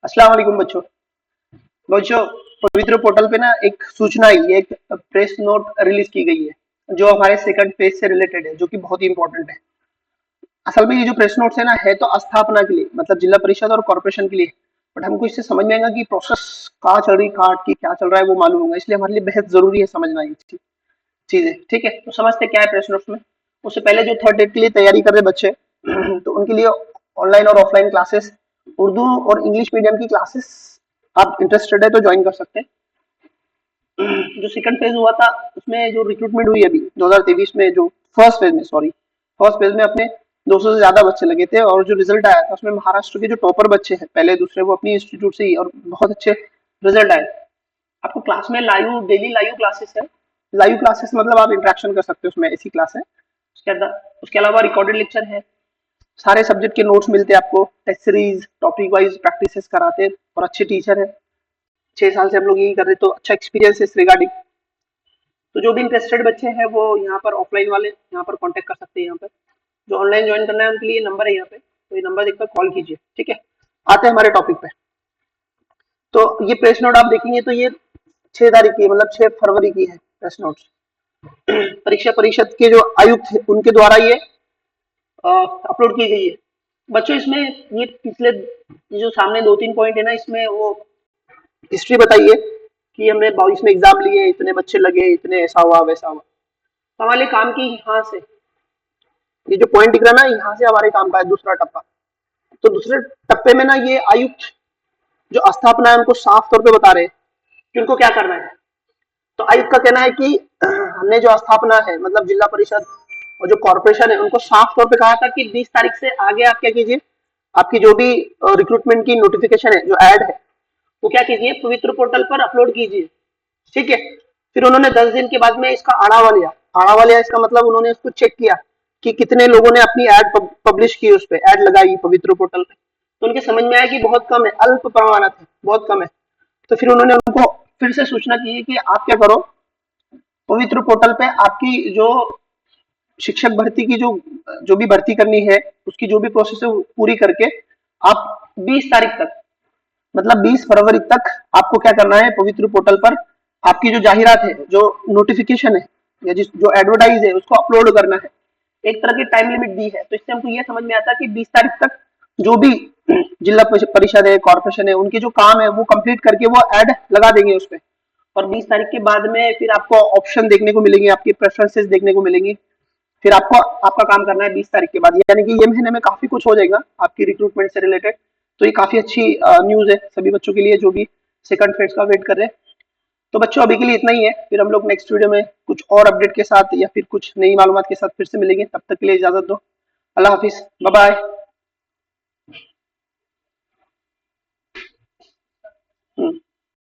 अस्सलाम वालेकुम बच्चों। बच्चों, पवित्र पोर्टल पे ना एक सूचना आई है, एक प्रेस नोट रिलीज की गई है जो हमारे सेकंड पेज से रिलेटेड है, जो कि बहुत ही इंपॉर्टेंट है। असल में ये जो प्रेस नोट्स है ना, है तो स्थापना के लिए, मतलब जिला परिषद और कॉर्पोरेशन के लिए। बट हमको इससे समझ में आएगा कि प्रोसेस कहाँ चल रही, कहाँ की क्या चल रहा है, वो मालूम होगा। इसलिए हमारे लिए बेहद जरूरी है समझना ये चीजें। ठीक है, तो समझते क्या है प्रेस नोट्स में। उससे पहले जो थर्ड एड के लिए तैयारी कर रहे बच्चे तो उनके लिए ऑनलाइन और ऑफलाइन क्लासेस, उर्दू और इंग्लिश मीडियम की क्लासेस आप इंटरेस्टेड है तो ज्वाइन कर सकते हैं। जो सेकंड फेज हुआ था उसमें जो रिक्रूटमेंट हुई अभी 2023 में, जो फर्स्ट फेज में अपने 200 से ज्यादा बच्चे लगे थे, और जो रिजल्ट आया था उसमें महाराष्ट्र के जो टॉपर बच्चे हैं, पहले दूसरे, वो अपनी इंस्टीट्यूट से ही, और बहुत अच्छे रिजल्ट आए। आपको क्लास में लाइव, डेली लाइव क्लासेस है। लाइव क्लासेस मतलब आप इंटरेक्शन कर सकते हो उसमें, ऐसी क्लास है। उसके अलावा रिकॉर्डेड लेक्चर है। सारे सब्जेक्ट के नोट्स मिलते हैं आपको, test series, topic wise practices कराते हैं, और अच्छे टीचर है। 6 साल से हम लोग यही कर रहे हैं, तो अच्छा एक्सपीरियंस है इस रिगार्डिंग। तो जो भी इंटरेस्टेड बच्चे हैं वो यहाँ पर, ऑफलाइन वाले यहाँ पर कांटेक्ट कर सकते हैं। यहाँ पर जो ऑनलाइन ज्वाइन करना है उनके लिए नंबर है यहाँ पे, तो ये नंबर देखकर कॉल कीजिए। ठीक है, आते हैं हमारे टॉपिक पे। तो ये प्रेस नोट आप देखेंगे तो ये 6 तारीख की, मतलब 6 फरवरी की है प्रेस नोट। परीक्षा परिषद के जो आयुक्त है उनके द्वारा ये अपलोड की गई है। बच्चों, इसमें ये पिछले, ये जो सामने 2-3 पॉइंट है ना, इसमें वो हिस्ट्री बताइए कि हमने 22 में एग्जाम लिए, इतने बच्चे लगे, इतने ऐसा हुआ वैसा हुआ। तो हमारे काम की यहाँ से, ये जो पॉइंट दिख रहा है ना, यहाँ से हमारे काम का है दूसरा टप्पा। तो दूसरे टप्पे में ना ये आयुक्त जो स्थापना है उनको साफ तौर पे बता रहे हैं कि उनको क्या करना है। तो आयुक्त का कहना है कि हमने जो स्थापना है, मतलब जिला परिषद और जो कॉर्पोरेशन है, उनको साफ तौर पे कहा था कि 20 तारीख से आगे आप क्या कीजिए, आपकी जो भी रिक्रूटमेंट की नोटिफिकेशन है, जो एड है, वो क्या कीजिए, पवित्र पोर्टल पर अपलोड कीजिए। ठीक है। फिर उन्होंने 10 दिन के बाद में इसका आढ़ावा लिया। आढ़ावा लिया इसका मतलब उन्होंने इसको चेक किया कि कितने लोगों ने अपनी एड पब्लिश की, उस पर एड लगाई पवित्र पोर्टल पे। तो उनके समझ में आया कि बहुत कम है, अल्प प्रमाणत है, बहुत कम है। तो फिर उन्होंने उनको फिर से सूचना की है कि आप क्या करो, पवित्र पोर्टल पे आपकी जो शिक्षक भर्ती की जो जो भी भर्ती करनी है, उसकी जो भी प्रोसेस है वो पूरी करके आप 20 तारीख तक, मतलब 20 फरवरी तक आपको क्या करना है, पवित्र पोर्टल पर आपकी जो जाहिरात है, जो नोटिफिकेशन है, या जिस जो एडवर्टाइज है, उसको अपलोड करना है। एक तरह की टाइम लिमिट दी है। तो इससे हमको ये समझ में आता है कि 20 तारीख तक जो भी जिला परिषद है, कॉर्पोरेशन है, उनके जो काम है वो कंप्लीट करके वो एड लगा देंगे उसपे। और 20 तारीख के बाद में फिर आपको ऑप्शन देखने को मिलेंगे, आपकी प्रेफरेंसेस देखने को मिलेंगी। फिर आपको आपका काम करना है 20 तारीख के बाद, यानी कि ये महीने में काफी कुछ हो जाएगा आपकी रिक्रूटमेंट से रिलेटेड। तो ये काफी अच्छी न्यूज है सभी बच्चों के लिए जो भी सेकंड फेज का वेट कर रहे हैं। तो बच्चों, अभी के लिए इतना ही है। फिर हम लोग नेक्स्ट वीडियो में कुछ और अपडेट के साथ या फिर कुछ नई मालूमात के साथ फिर से मिलेंगे। तब तक के लिए इजाजत दो। अल्लाह हाफिज, बाय बाय।